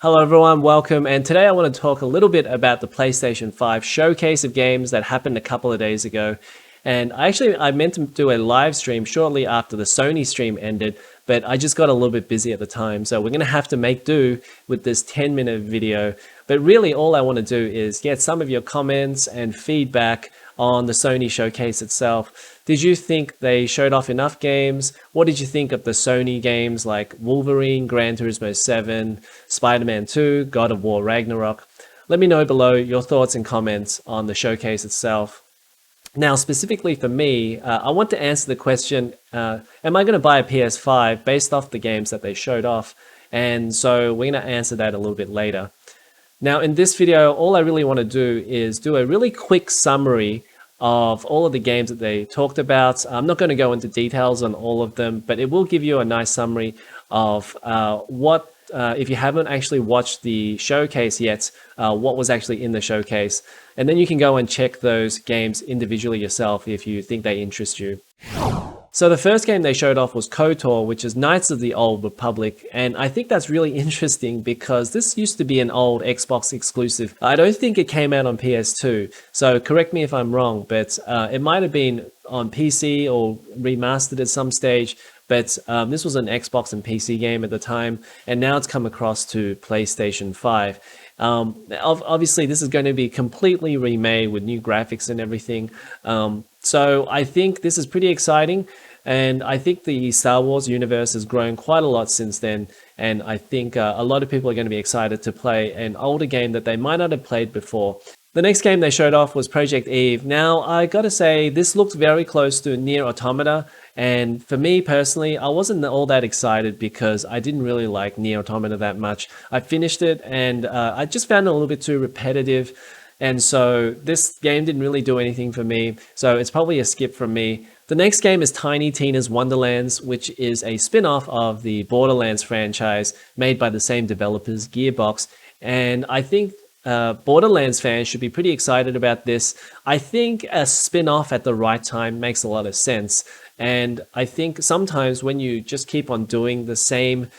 Hello everyone, welcome, and today I want to talk a little bit about the PlayStation 5 showcase of games that happened a couple of days ago. And I meant to do a live stream shortly after the Sony stream ended, but I just got a little bit busy at the time, so we're going to have to make do with this 10-minute video. But really all I want to do is get some of your comments and feedback on the Sony showcase itself. Did you think they showed off enough games? What did you think of the Sony games like Wolverine, Gran Turismo 7, Spiderman 2, God of War Ragnarok? Let me know below your thoughts and comments on the showcase itself. Now, specifically for me, I want to answer the question, am I going to buy a PS5 based off the games that they showed off? And so we're going to answer that a little bit later. Now, in this video, all I really want to do is do a really quick summary of all of the games that they talked about. I'm not going to go into details on all of them, but it will give you a nice summary of if you haven't actually watched the showcase yet, what was actually in the showcase. And then you can go and check those games individually yourself if you think they interest you. So the first game they showed off was KOTOR, which is Knights of the Old Republic, and I think that's really interesting because this used to be an old Xbox exclusive. I don't think it came out on PS2, so correct me if I'm wrong, but it might have been on PC or remastered at some stage, but this was an Xbox and PC game at the time, and now it's come across to PlayStation 5. Obviously, this is going to be completely remade with new graphics and everything. So I think this is pretty exciting, and I think the Star Wars universe has grown quite a lot since then, and I think a lot of people are going to be excited to play an older game that they might not have played before. The next game they showed off was Project Eve. Now, I gotta say, this looked very close to Nier Automata, and for me personally, I wasn't all that excited because I didn't really like Nier Automata that much. I finished it, and I just found it a little bit too repetitive, and so this game didn't really do anything for me, so it's probably a skip from me. The next game is Tiny Tina's Wonderlands, which is a spin-off of the Borderlands franchise made by the same developers, Gearbox, and I think Borderlands fans should be pretty excited about this. I think a spin-off at the right time makes a lot of sense, and I think sometimes when you just keep on doing the same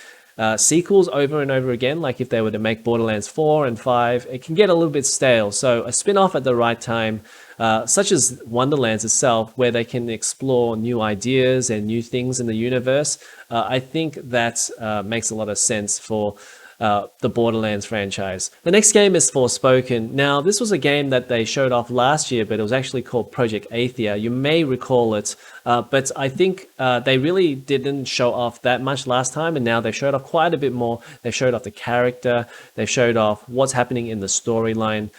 sequels over and over again, like if they were to make Borderlands 4 and 5, it can get a little bit stale. So a spin-off at the right time, such as Wonderlands itself, where they can explore new ideas and new things in the universe, I think that makes a lot of sense for the Borderlands franchise. The next game is Forspoken. Now, this was a game that they showed off last year, but it was actually called Project Athia. You may recall it, but I think they really didn't show off that much last time, and now they showed off quite a bit more. They showed off the character, they showed off what's happening in the storyline.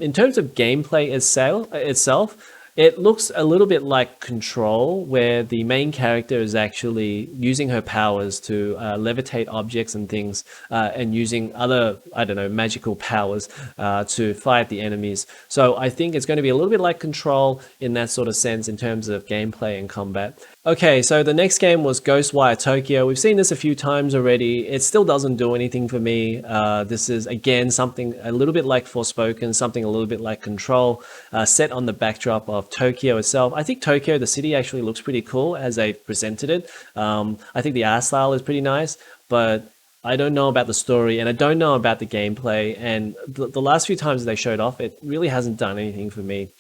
In terms of gameplay itself, it looks a little bit like Control, where the main character is actually using her powers to levitate objects and things, and using other, I don't know, magical powers to fight the enemies. So I think it's going to be a little bit like Control in that sort of sense in terms of gameplay and combat. Okay, so the next game was Ghostwire Tokyo. We've seen this a few times already. It still doesn't do anything for me. This is, again, something a little bit like Forspoken, something a little bit like Control, set on the backdrop of Tokyo itself. I think Tokyo, the city, actually looks pretty cool as they presented it. I think the art style is pretty nice, but I don't know about the story, and I don't know about the gameplay, and the last few times they showed off, it really hasn't done anything for me.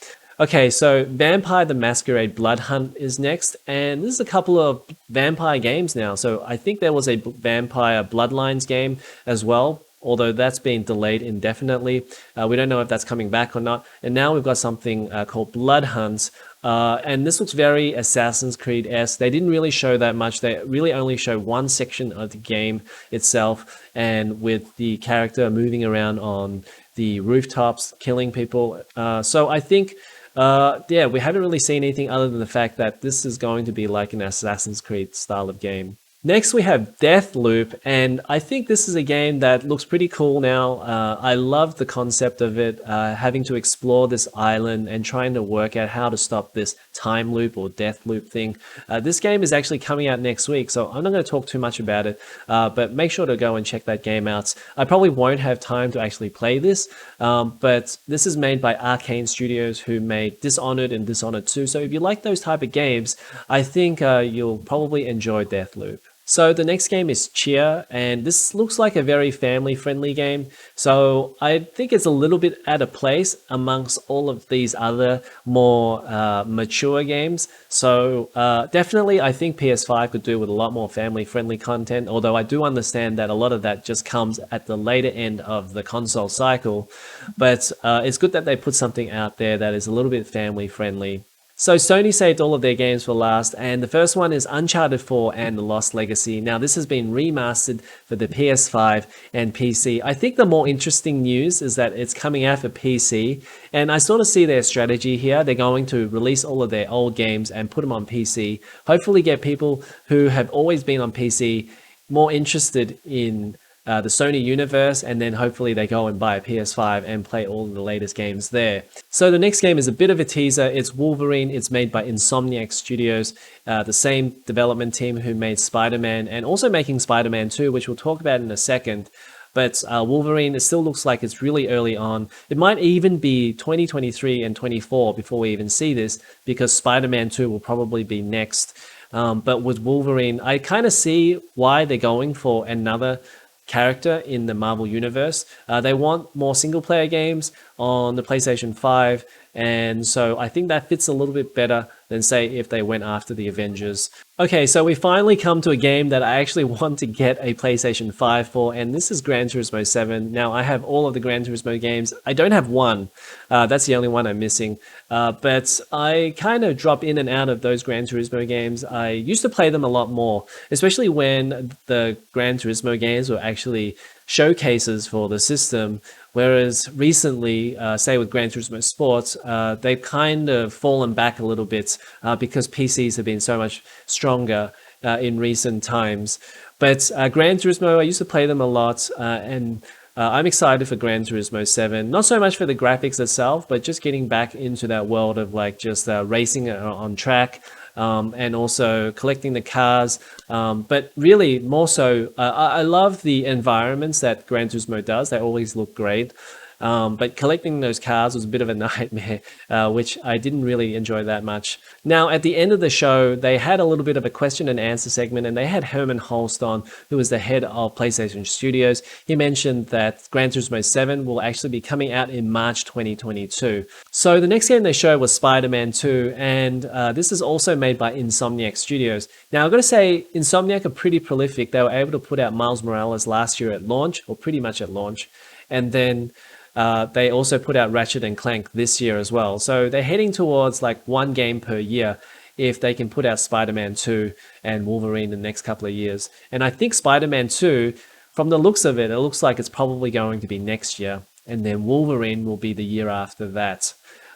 Okay, so Vampire the Masquerade Blood Hunt is next, and this is a couple of vampire games now. So I think there was a Vampire Bloodlines game as well, although that's been delayed indefinitely. We don't know if that's coming back or not. And now we've got something called Blood Hunt, and this looks very Assassin's Creed-esque. They didn't really show that much. They really only show one section of the game itself, and with the character moving around on the rooftops, killing people. So I think yeah, we haven't really seen anything other than the fact that this is going to be like an Assassin's Creed style of game. Next, we have Deathloop, and I think this is a game that looks pretty cool now. I love the concept of it, having to explore this island and trying to work out how to stop this time loop or death loop thing. This game is actually coming out next week, so I'm not going to talk too much about it, but make sure to go and check that game out. I probably won't have time to actually play this, but this is made by Arcane Studios, who made Dishonored and Dishonored 2, so if you like those type of games, I think you'll probably enjoy Deathloop. So the next game is Tchia, and this looks like a very family-friendly game. So I think it's a little bit out of place amongst all of these other more mature games. So definitely, I think PS5 could do with a lot more family-friendly content. Although I do understand that a lot of that just comes at the later end of the console cycle. But it's good that they put something out there that is a little bit family-friendly. So Sony saved all of their games for last, and the first one is Uncharted 4 and The Lost Legacy. Now this has been remastered for the PS5 and PC. I think the more interesting news is that it's coming out for PC, and I sort of see their strategy here. They're going to release all of their old games and put them on PC, hopefully get people who have always been on PC more interested in the Sony universe, and then hopefully they go and buy a PS5 and play all of the latest games there. So the next game is a bit of a teaser. It's Wolverine. It's made by Insomniac Studios, the same development team who made Spider-Man and also making Spider-Man 2, which we'll talk about in a second. But Wolverine, it still looks like it's really early on. It might even be 2023 and 24 before we even see this, because Spider-Man 2 will probably be next. But with Wolverine, I kind of see why they're going for another character in the Marvel universe. They want more single player games on the PlayStation 5, and so I think that fits a little bit better than, say, if they went after the Avengers. Okay, so we finally come to a game that I actually want to get a PlayStation 5 for, and this is Gran Turismo 7. Now, I have all of the Gran Turismo games. I don't have one. That's the only one I'm missing. But I kind of drop in and out of those Gran Turismo games. I used to play them a lot more, especially when the Gran Turismo games were actually showcases for the system. Whereas recently, say with Gran Turismo Sports, they've kind of fallen back a little bit because PCs have been so much stronger in recent times. But Gran Turismo, I used to play them a lot, and I'm excited for Gran Turismo 7. Not so much for the graphics itself, but just getting back into that world of like just racing on track. And also collecting the cars, but really more so, I love the environments that Gran Turismo does. They always look great. But collecting those cars was a bit of a nightmare, which I didn't really enjoy that much. Now, at the end of the show, they had a little bit of a question and answer segment, and they had Herman Holst on, who was the head of PlayStation Studios. He mentioned that Gran Turismo 7 will actually be coming out in March 2022. So the next game they showed was Spider-Man 2, and this is also made by Insomniac Studios. Now, I've got to say, Insomniac are pretty prolific. They were able to put out Miles Morales last year at launch, or pretty much at launch, and then they also put out Ratchet and Clank this year as well. So they're heading towards like one game per year if they can put out Spider-Man 2 and Wolverine in the next couple of years. And I think Spider-Man 2, from the looks of it, it looks like it's probably going to be next year. And then Wolverine will be the year after that.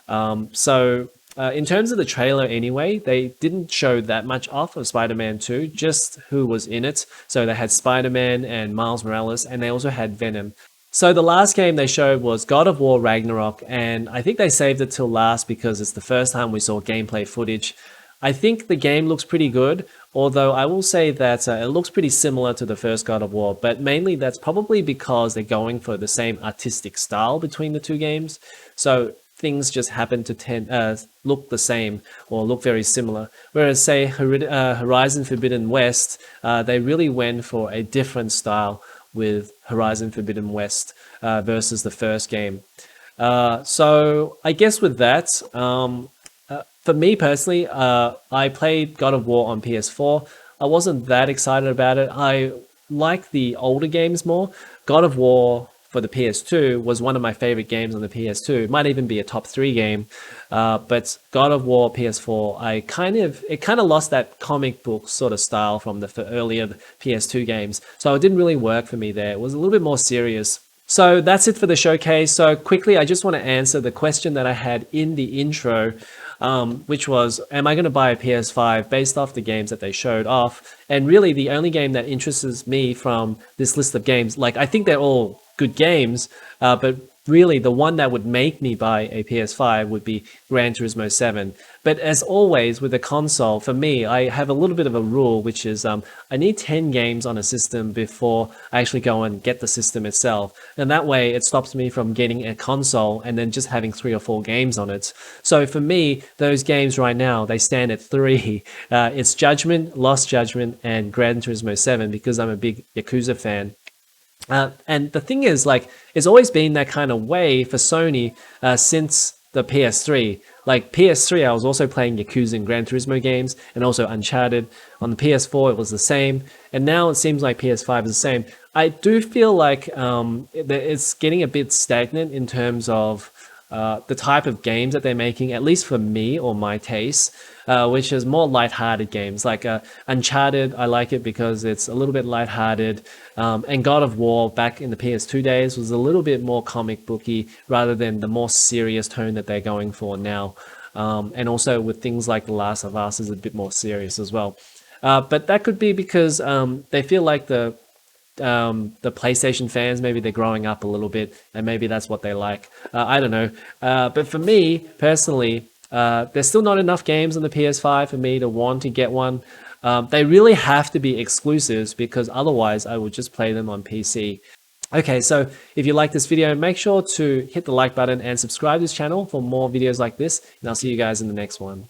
In terms of the trailer anyway, they didn't show that much off of Spider-Man 2, just who was in it. So they had Spider-Man and Miles Morales, and they also had Venom. So the last game they showed was God of War Ragnarok, and I think they saved it till last because it's the first time we saw gameplay footage. I think the game looks pretty good, although I will say that it looks pretty similar to the first God of War, but mainly that's probably because they're going for the same artistic style between the two games. So things just happen to look the same or look very similar. Whereas, say, Horizon Forbidden West, they really went for a different style with Horizon Forbidden West versus the first game. So I guess with that, for me personally, I played God of War on PS4. I wasn't that excited about it. I like the older games more. God of War for the PS2 was one of my favorite games on the PS2. It might even be a top 3 game. But God of War PS4, it kind of lost that comic book sort of style from the earlier PS2 games. So it didn't really work for me there. It was a little bit more serious. So that's it for the showcase. So quickly, I just want to answer the question that I had in the intro, which was, am I going to buy a PS5 based off the games that they showed off? And really, the only game that interests me from this list of games, like I think they're all good games, but really the one that would make me buy a PS5 would be Gran Turismo 7. But as always with a console, for me, I have a little bit of a rule, which is I need 10 games on a system before I actually go and get the system itself. And that way it stops me from getting a console and then just having 3 or 4 games on it. So for me, those games right now, they stand at 3. It's Judgment, Lost Judgment, and Gran Turismo 7 because I'm a big Yakuza fan. And the thing is, like, it's always been that kind of way for Sony since the PS3. Like PS3, I was also playing Yakuza and Gran Turismo games, and also Uncharted. On the PS4, it was the same, and now it seems like PS5 is the same. I do feel like it's getting a bit stagnant in terms of the type of games that they're making, at least for me or my taste, which is more lighthearted games. Like Uncharted, I like it because it's a little bit lighthearted, and God of War back in the PS2 days was a little bit more comic booky rather than the more serious tone that they're going for now. And also with things like The Last of Us is a bit more serious as well. But that could be because they feel like the PlayStation fans, maybe they're growing up a little bit and maybe that's what they like. I don't know. But for me personally, there's still not enough games on the PS5 for me to want to get one. They really have to be exclusives because otherwise I would just play them on PC. Okay, so if you like this video, make sure to hit the like button and subscribe to this channel for more videos like this, and I'll see you guys in the next one.